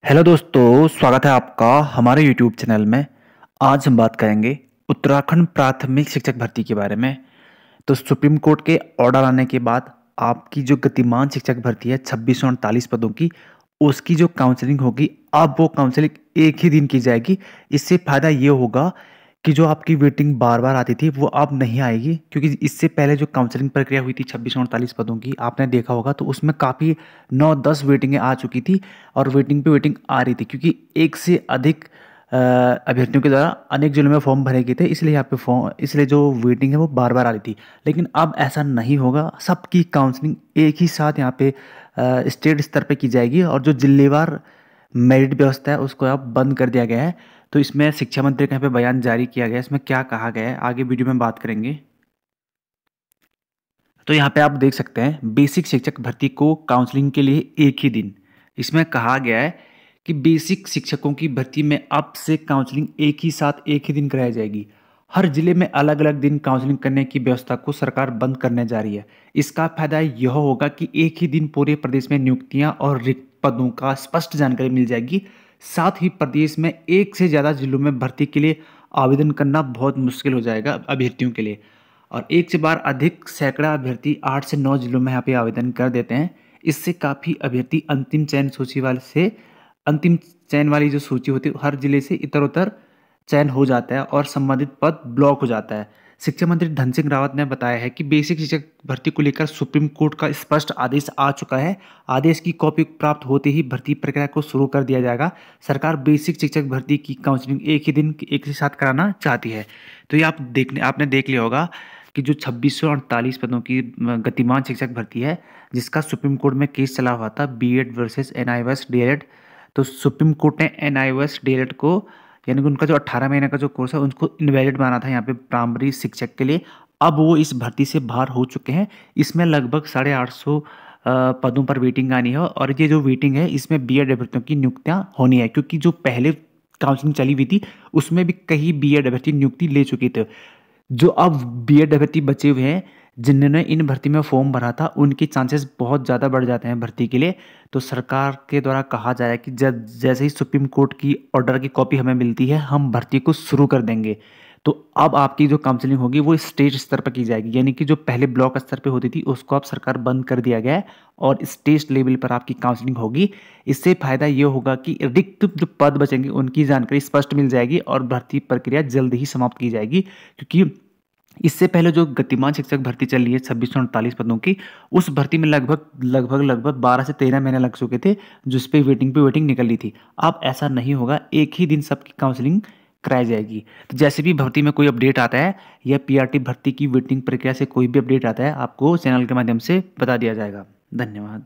Hello दोस्तों, स्वागत है आपका हमारे यूट्यूब चैनल में। आज हम बात करेंगे उत्तराखंड प्राथमिक शिक्षक भर्ती के बारे में। तो सुप्रीम कोर्ट के ऑर्डर आने के बाद आपकी जो गतिमान शिक्षक भर्ती है 2648 पदों की, उसकी जो काउंसलिंग होगी, अब वो काउंसलिंग एक ही दिन की जाएगी। इससे फ़ायदा ये होगा कि जो आपकी वेटिंग बार बार आती थी वो अब नहीं आएगी, क्योंकि इससे पहले जो काउंसलिंग प्रक्रिया हुई थी 2648 पदों की, आपने देखा होगा, तो उसमें काफ़ी 9-10 वेटिंगें आ चुकी थी और वेटिंग पे वेटिंग आ रही थी, क्योंकि एक से अधिक अभ्यर्थियों के द्वारा अनेक जिलों में फॉर्म भरे गए थे, इसलिए यहाँ पे फॉर्म, इसलिए जो वेटिंग है वो बार बार आ रही थी। लेकिन अब ऐसा नहीं होगा, सबकी काउंसलिंग एक ही साथ यहाँ पे स्टेट स्तर पे की जाएगी और जो जिलेवार मेरिट व्यवस्था है उसको अब बंद कर दिया गया है। तो इसमें शिक्षा मंत्री का यहाँ पे बयान जारी किया गया है, इसमें क्या कहा गया है आगे वीडियो में बात करेंगे। तो यहाँ पे आप देख सकते हैं बेसिक शिक्षक भर्ती को काउंसलिंग के लिए एक ही दिन। इसमें कहा गया है कि बेसिक शिक्षकों की भर्ती में अब से काउंसलिंग एक ही साथ एक ही दिन कराई जाएगी। हर जिले में अलग अलग दिन काउंसलिंग करने की व्यवस्था को सरकार बंद करने जा रही है। इसका फायदा यह होगा कि एक ही दिन पूरे प्रदेश में नियुक्तियां और रिक्त पदों का स्पष्ट जानकारी मिल जाएगी। साथ ही प्रदेश में एक से ज़्यादा जिलों में भर्ती के लिए आवेदन करना बहुत मुश्किल हो जाएगा अभ्यर्थियों के लिए। और एक से बार अधिक सैकड़ा अभ्यर्थी 8 से 9 जिलों में यहाँ पे आवेदन कर देते हैं। इससे काफ़ी अभ्यर्थी अंतिम चयन वाली जो सूची होती है, हर जिले से इतर उतर चयन हो जाता है और संबंधित पद ब्लॉक हो जाता है। शिक्षा मंत्री धन सिंह रावत ने बताया है कि बेसिक शिक्षक भर्ती को लेकर सुप्रीम कोर्ट का स्पष्ट आदेश आ चुका है। आदेश की कॉपी प्राप्त होते ही भर्ती प्रक्रिया को शुरू कर दिया जाएगा। सरकार बेसिक शिक्षक भर्ती की काउंसलिंग एक ही दिन एक ही साथ कराना चाहती है। तो ये आपने देख लिया होगा कि जो 2648 पदों की गतिमान शिक्षक भर्ती है, जिसका सुप्रीम कोर्ट में केस चला हुआ था, बीएड वर्सेस एनआईओएस डीएलएड। तो सुप्रीम कोर्ट ने एनआईओएस डीएलएड को, यानी कि उनका जो 18 महीने का जो कोर्स है, उनको इनवैलिड माना था यहाँ पे प्राइमरी शिक्षक के लिए। अब वो इस भर्ती से बाहर हो चुके हैं। इसमें लगभग 850 पदों पर वेटिंग आनी है और ये जो वेटिंग है इसमें बीएड अभ्यर्थियों की नियुक्तियां होनी है, क्योंकि जो पहले काउंसलिंग चली हुई थी उसमें भी कई बीएड अभ्यर्थी नियुक्ति ले चुके थे। जो अब बीएड अभ्यर्थी बचे हुए हैं, जिन्होंने इन भर्ती में फॉर्म भरा था, उनके चांसेस बहुत ज़्यादा बढ़ जाते हैं भर्ती के लिए। तो सरकार के द्वारा कहा जा रहा है कि जब जैसे ही सुप्रीम कोर्ट की ऑर्डर की कॉपी हमें मिलती है, हम भर्ती को शुरू कर देंगे। तो अब आपकी जो काउंसलिंग होगी वो स्टेट स्तर पर की जाएगी, यानी कि जो पहले ब्लॉक स्तर पे होती थी उसको अब सरकार बंद कर दिया गया है और स्टेट लेवल पर आपकी काउंसलिंग होगी। इससे फायदा ये होगा कि रिक्त जो पद बचेंगे उनकी जानकारी स्पष्ट मिल जाएगी और भर्ती प्रक्रिया जल्द ही समाप्त की जाएगी, क्योंकि इससे पहले जो गतिमान शिक्षक भर्ती चल रही है 2648 पदों की, उस भर्ती में लगभग 12 से 13 महीने लग चुके थे, जिस पे वेटिंग निकल रही थी। अब ऐसा नहीं होगा, एक ही दिन सबकी काउंसलिंग कराई जाएगी। तो जैसे भी भर्ती में कोई अपडेट आता है या पीआरटी भर्ती की वेटिंग प्रक्रिया से कोई भी अपडेट आता है, आपको चैनल के माध्यम से बता दिया जाएगा। धन्यवाद।